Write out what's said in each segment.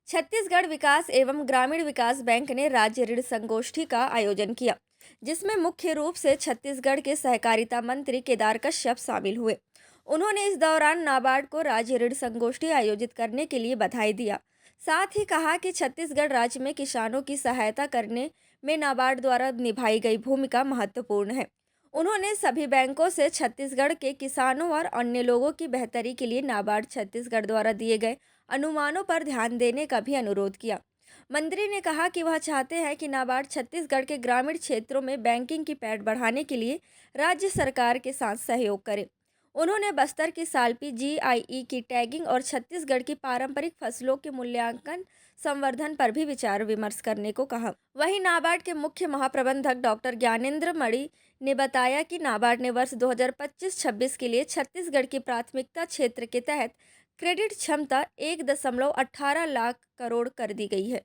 छत्तीसगढ़ विकास एवं ग्रामीण विकास बैंक ने राज्य ऋण संगोष्ठी का आयोजन किया, जिसमें मुख्य रूप से छत्तीसगढ़ के सहकारिता मंत्री केदार कश्यप शामिल हुए। उन्होंने इस दौरान नाबार्ड को राज्य ऋण संगोष्ठी आयोजित करने के लिए बधाई दिया। साथ ही कहा कि छत्तीसगढ़ राज्य में किसानों की सहायता करने में नाबार्ड द्वारा निभाई गई भूमिका महत्वपूर्ण है। उन्होंने सभी बैंकों से छत्तीसगढ़ के किसानों और अन्य लोगों की बेहतरी के लिए नाबार्ड छत्तीसगढ़ द्वारा दिए गए अनुमानों पर ध्यान देने का भी अनुरोध किया। मंत्री ने कहा कि वह चाहते हैं कि नाबार्ड छत्तीसगढ़ के ग्रामीण क्षेत्रों में बैंकिंग की पैठ बढ़ाने के लिए राज्य सरकार के साथ सहयोग करे। उन्होंने बस्तर की सालपी GIE की टैगिंग और छत्तीसगढ़ की पारंपरिक फसलों के मूल्यांकन संवर्धन पर भी विचार विमर्श करने को कहा। वहीं नाबार्ड के मुख्य महाप्रबंधक डॉक्टर ज्ञानेंद्र मणि ने बताया कि नाबार्ड ने वर्ष 2025-26 के लिए छत्तीसगढ़ की प्राथमिकता क्षेत्र के तहत क्रेडिट क्षमता 1.18 लाख करोड़ कर दी गई है।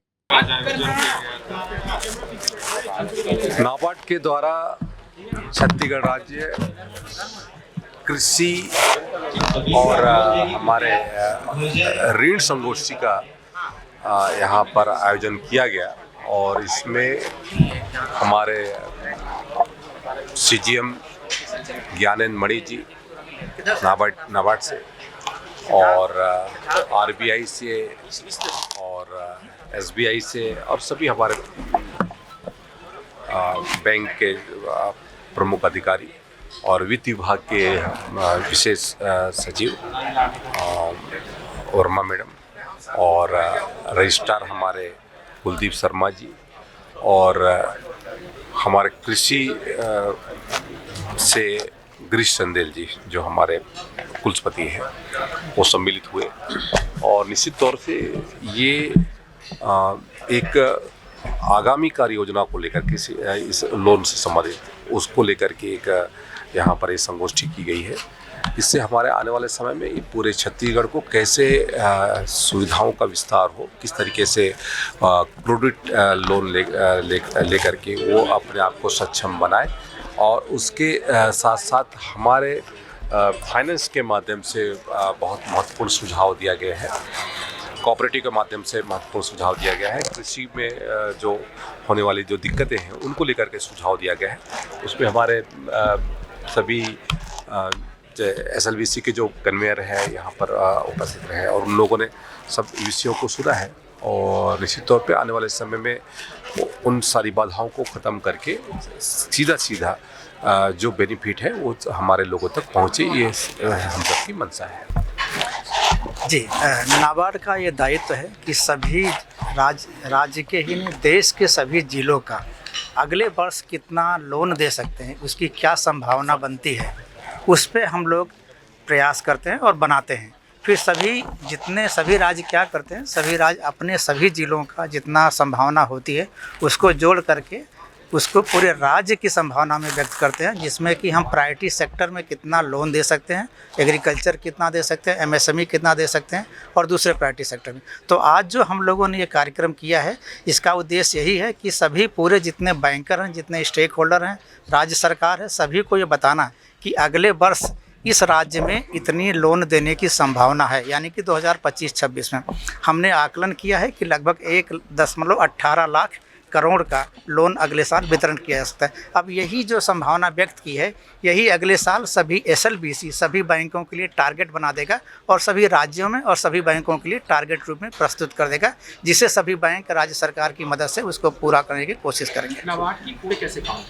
नाबार्ड के द्वारा छत्तीसगढ़ राज्य कृषि और हमारे ऋण संगोष्ठी का यहाँ पर आयोजन किया गया और इसमें हमारे CGM ज्ञानेंद्र मणि जी नाबार्ड से और RBI से और SBI से और सभी हमारे बैंक के प्रमुख अधिकारी और वित्त विभाग के विशेष सचिव वर्मा मैडम और रजिस्ट्रार हमारे कुलदीप शर्मा जी और हमारे कृषि से गिरीश चंदेल जी जो हमारे कुलपति हैं वो सम्मिलित हुए और निश्चित तौर से ये एक आगामी कार्य योजना को लेकर के इस लोन से संबंधित उसको लेकर के एक यहाँ पर एक संगोष्ठी की गई है। इससे हमारे आने वाले समय में ये पूरे छत्तीसगढ़ को कैसे सुविधाओं का विस्तार हो, किस तरीके से क्रेडिट लोन लेकर के वो अपने आप को सक्षम बनाए और उसके साथ साथ हमारे फाइनेंस के माध्यम से बहुत महत्वपूर्ण सुझाव दिया गया है। कोऑपरेटिव के माध्यम से महत्वपूर्ण सुझाव दिया गया है। कृषि में जो होने वाली जो दिक्कतें हैं उनको लेकर के सुझाव दिया गया है। उसमें हमारे सभी SLVC के जो कन्वेयर है यहाँ पर उपस्थित रहे और उन लोगों ने सब विषयों को सुना है और निश्चित तौर पे आने वाले समय में उन सारी बाधाओं को ख़त्म करके सीधा जो बेनिफिट है वो हमारे लोगों तक पहुँचे, ये हम सबकी मंशा है। जी, नाबार्ड का ये दायित्व है कि सभी राज्य के ही नहीं देश के सभी जिलों का अगले वर्ष कितना लोन दे सकते हैं, उसकी क्या संभावना बनती है, उस पे हम लोग प्रयास करते हैं और बनाते हैं। फिर सभी राज्य क्या करते हैं, सभी राज्य अपने सभी जिलों का जितना संभावना होती है उसको जोड़ करके उसको पूरे राज्य की संभावना में व्यक्त करते हैं, जिसमें कि हम प्रायोरिटी सेक्टर में कितना लोन दे सकते हैं, एग्रीकल्चर कितना दे सकते हैं, MSME कितना दे सकते हैं और दूसरे प्रायोरिटी सेक्टर में। तो आज जो हम लोगों ने ये कार्यक्रम किया है इसका उद्देश्य यही है कि सभी पूरे जितने बैंकर हैं, जितने स्टेक होल्डर हैं, राज्य सरकार है, सभी को ये बताना कि अगले वर्ष इस राज्य में इतनी लोन देने की संभावना है। यानी कि 2025-26 में हमने आकलन किया है कि लगभग 1.18 लाख करोड़ का लोन अगले साल वितरण किया जा सकता है। अब यही जो संभावना व्यक्त की है यही अगले साल सभी SLBC सभी बैंकों के लिए टारगेट बना देगा और सभी राज्यों में और सभी बैंकों के लिए टारगेट रूप में प्रस्तुत कर देगा, जिससे सभी बैंक राज्य सरकार की मदद से उसको पूरा करने की कोशिश करेंगे। नाबार्ड की पूरे कैसे काम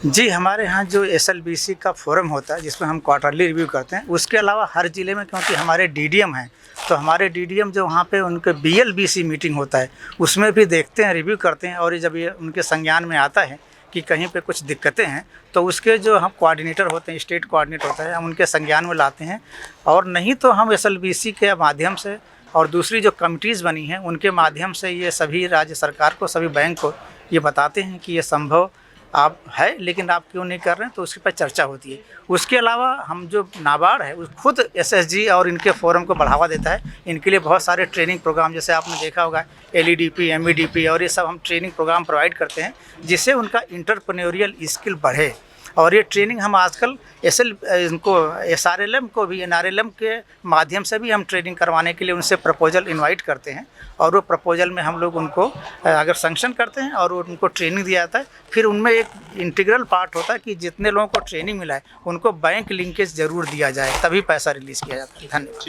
जी, हमारे यहाँ जो SLBC का फोरम होता है जिसमें हम क्वार्टरली रिव्यू करते हैं, उसके अलावा हर ज़िले में क्योंकि हमारे DDM हैं तो हमारे DDM जो वहाँ पे उनके BLBC मीटिंग होता है उसमें भी देखते हैं, रिव्यू करते हैं और जब ये उनके संज्ञान में आता है कि कहीं पे कुछ दिक्कतें हैं तो उसके जो हम कोऑर्डिनेटर होते हैं, स्टेट कोऑर्डिनेटर होता है, हम उनके संज्ञान में लाते हैं और नहीं तो हम SLBC के माध्यम से और दूसरी जो कमिटीज़ बनी हैं उनके माध्यम से ये सभी राज्य सरकार को, सभी बैंक को ये बताते हैं कि ये संभव आप है लेकिन आप क्यों नहीं कर रहे हैं, तो उसके पर चर्चा होती है। उसके अलावा हम जो नाबार्ड है वो खुद SSG और इनके फोरम को बढ़ावा देता है। इनके लिए बहुत सारे ट्रेनिंग प्रोग्राम, जैसे आपने देखा होगा LEDP, MEDP और ये सब हम ट्रेनिंग प्रोग्राम प्रोवाइड करते हैं जिससे उनका इंटरप्रेन्योरियल स्किल बढ़े और ये ट्रेनिंग हम आजकल इनको SRLM को भी NRLM के माध्यम से भी हम ट्रेनिंग करवाने के लिए उनसे प्रपोजल इनवाइट करते हैं, और वो प्रपोजल में हम लोग उनको अगर सैंक्शन करते हैं और उनको ट्रेनिंग दिया जाता है, फिर उनमें एक इंटीग्रल पार्ट होता है कि जितने लोगों को ट्रेनिंग मिला है उनको बैंक लिंकेज ज़रूर दिया जाए, तभी पैसा रिलीज़ किया जाता है। धन्यवाद।